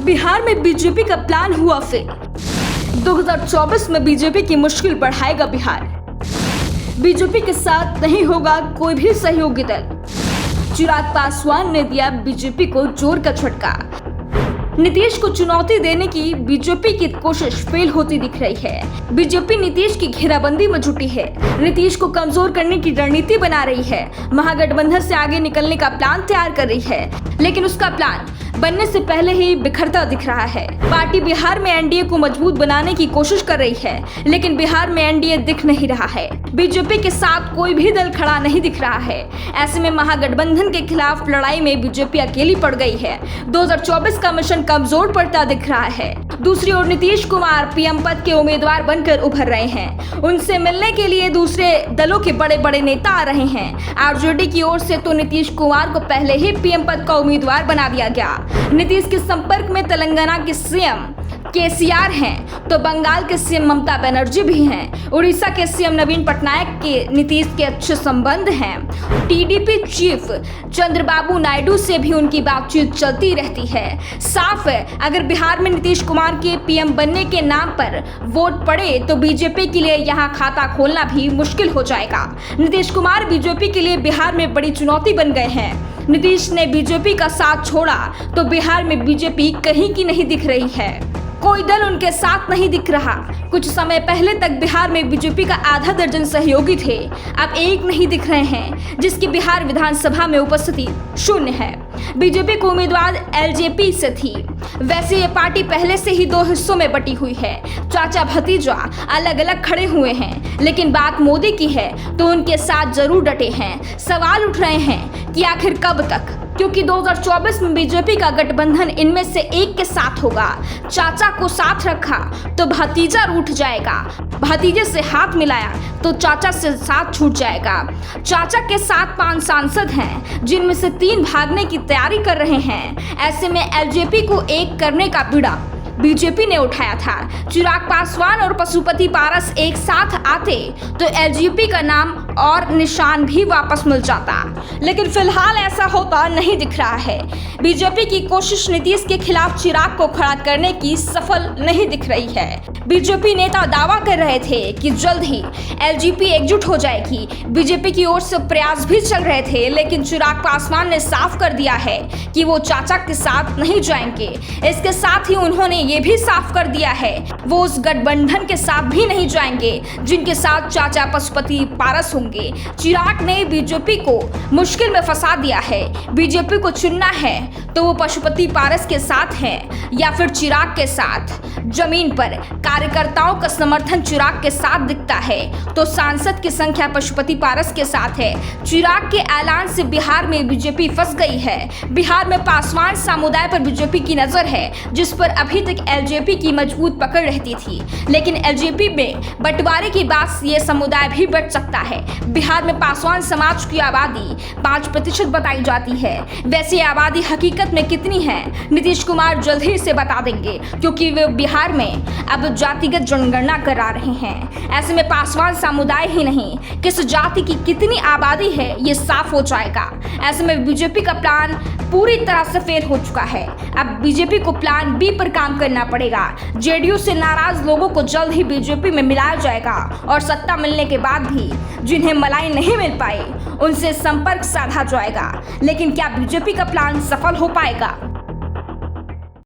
बिहार में बीजेपी का प्लान हुआ फेल। 2024 में बीजेपी की मुश्किल बढ़ाएगा बिहार। बीजेपी के साथ नहीं होगा कोई भी सहयोगी दल। चिराग पासवान ने दिया बीजेपी को जोर का झटका। नीतीश को चुनौती देने की बीजेपी की कोशिश फेल होती दिख रही है। बीजेपी नीतीश की घेराबंदी में जुटी है, नीतीश को कमजोर करने की रणनीति बना रही है, महागठबंधन से आगे निकलने का प्लान तैयार कर रही है, लेकिन उसका प्लान बनने से पहले ही बिखरता दिख रहा है। पार्टी बिहार में एनडीए को मजबूत बनाने की कोशिश कर रही है, लेकिन बिहार में एनडीए दिख नहीं रहा है। बीजेपी के साथ कोई भी दल खड़ा नहीं दिख रहा है। ऐसे में महागठबंधन के खिलाफ लड़ाई में बीजेपी अकेली पड़ गई है। 2024 का मिशन कमजोर पड़ता दिख रहा है। दूसरी ओर नीतीश कुमार पीएम पद के उम्मीदवार बनकर उभर रहे हैं। उनसे मिलने के लिए दूसरे दलों के बड़े बड़े नेता आ रहे हैं। आरजेडी की ओर से तो नीतीश कुमार को पहले ही पीएम पद का उम्मीदवार बना दिया गया। नीतीश के संपर्क में तेलंगाना के सीएम केसीआर हैं, तो बंगाल के सीएम ममता बनर्जी भी हैं। उड़ीसा के सीएम नवीन पटनायक के नीतीश के अच्छे संबंध हैं। टीडीपी चीफ चंद्रबाबू नायडू से भी उनकी बातचीत चलती रहती है। साफ है, अगर बिहार में नीतीश कुमार के पीएम बनने के नाम पर वोट पड़े तो बीजेपी के लिए यहाँ खाता खोलना भी मुश्किल हो जाएगा। नीतीश कुमार बीजेपी के लिए बिहार में बड़ी चुनौती बन गए हैं। नीतीश ने बीजेपी का साथ छोड़ा तो बिहार में बीजेपी कहीं की नहीं दिख रही है। कोई दल उनके साथ नहीं दिख रहा। कुछ समय पहले तक बिहार में बीजेपी का आधा दर्जन सहयोगी थे, अब एक नहीं दिख रहे हैं, जिसकी बिहार विधानसभा में उपस्थिति शून्य है। बीजेपी को उम्मीदवार एलजेपी से थी। वैसे ये पार्टी पहले से ही दो हिस्सों में बटी हुई है। चाचा भतीजा अलग अलग खड़े हुए हैं, लेकिन बात मोदी की है तो उनके साथ जरूर डटे हैं। सवाल उठ रहे हैं कि आखिर कब तक, क्योंकि 2024 में बीजेपी का गठबंधन इनमें से एक के साथ होगा। चाचा को साथ रखा तो भतीजा रूठ जाएगा, भतीजे से हाथ मिलाया तो चाचा से साथ छूट जाएगा। चाचा के साथ 5 सांसद हैं, जिनमें से 3 भागने की तैयारी कर रहे हैं। ऐसे में एलजेपी को एक करने का बीड़ा बीजेपी ने उठाया था। चिराग पासवान और पशुपति पारस एक साथ आते तो एलजेपी का नाम और निशान भी वापस मिल जाता, लेकिन फिलहाल ऐसा होता नहीं दिख रहा है। बीजेपी की कोशिश नीतीश के खिलाफ चिराग को खड़ा करने की सफल नहीं दिख रही है। बीजेपी नेता दावा कर रहे थे कि जल्द ही एलजेपी एकजुट हो जाएगी। बीजेपी की ओर से प्रयास भी चल रहे थे, लेकिन चिराग पासवान ने साफ कर दिया है कि वो चाचा के साथ नहीं जाएंगे। इसके साथ ही उन्होंने ये भी साफ कर दिया है वो उस गठबंधन के साथ भी नहीं जाएंगे जिनके साथ चाचा पशुपति पारस होंगे। चिराग ने बीजेपी को मुश्किल में फंसा दिया है। बीजेपी को चुनना है तो वो पशुपति पारस के साथ है या फिर चिराग के साथ। जमीन पर कार्यकर्ताओं का समर्थन चिराग के साथ दिखता है तो सांसद की संख्या पशुपति पारस के साथ है। चिराग के ऐलान से बिहार में बीजेपी फंस गई है। बिहार में पासवान समुदाय पर बीजेपी की नजर है, जिस पर अभी तक एलजेपी की मजबूत पकड़ रहती थी, लेकिन एलजेपी में बंटवारे के बाद ये समुदाय भी बढ़ सकता है। बिहार में पासवान समाज की आबादी 5% बताई जाती है। वैसे आबादी हकीकत में कितनी है नीतीश कुमार जल्द ही से बता देंगे, क्योंकि वे बिहार में अब जातिगत जनगणना करा रहे हैं। ऐसे में पासवान समुदाय ही नहीं, किस जाति की कितनी आबादी है ये साफ हो जाएगा। ऐसे में बीजेपी का प्लान पूरी तरह से फेल हो चुका है। अब बीजेपी को प्लान बी पर काम करना पड़ेगा। जेडीयू से नाराज लोगों को जल्द ही बीजेपी में मिलाया जाएगा और सत्ता मिलने के बाद भी जिन्हें मलाई नहीं मिल पाई उनसे संपर्क साधा जाएगा। लेकिन क्या बीजेपी का प्लान सफल हो पाएगा?